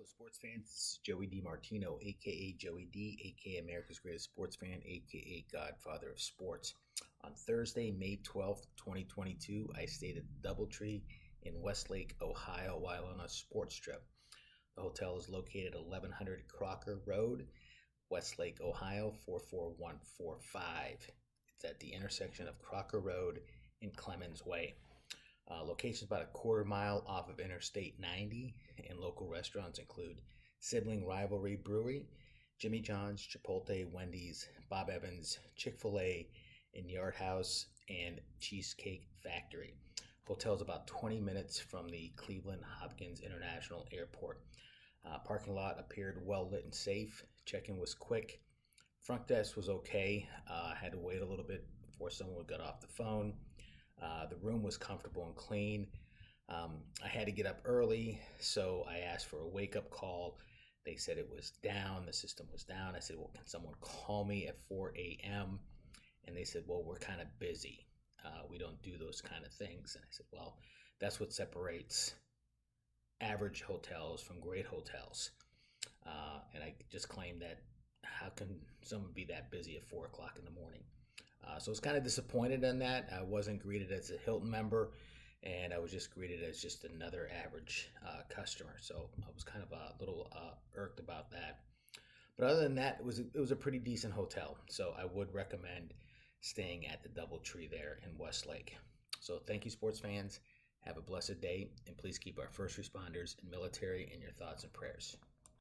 Sports fans. This is Joey DeMartino, aka Joey D, aka America's Greatest Sports Fan, aka Godfather of Sports. On Thursday, May 12th, 2022, I stayed at the DoubleTree in Westlake, Ohio, while on a sports trip. The hotel is located at 1100 Crocker Road, Westlake, Ohio, 44145. It's at the intersection of Crocker Road and Clemens Way. Location's about a quarter mile off of Interstate 90, and local restaurants include Sibling, Rivelry, Brewing, Jimmy John's, Chipotle, Wendy's, Bob Evans, Chick-Fil-A, and Yard House, and Cheesecake Factory. Hotel's about 20 minutes from the Cleveland Hopkins International Airport. Parking lot appeared well lit and safe. Check-in was quick. Front desk was okay. Had to wait a little bit before someone got off the phone. The room was comfortable and clean. I had to get up early, so I asked for a wake-up call. They said it was down, the system was down. I said, well, can someone call me at 4 a.m.? And they said, well, we're kind of busy. We don't do those kind of things. And I said, well, that's what separates average hotels from great hotels. And I just claimed that how can someone be that busy at 4 o'clock in the morning? So I was kind of disappointed in that. I wasn't greeted as a Hilton member, and I was just greeted as just another average customer. So I was kind of a little irked about that. But other than that, it was a pretty decent hotel. So I would recommend staying at the DoubleTree there in Westlake. So thank you, sports fans. Have a blessed day, and please keep our first responders and military in your thoughts and prayers.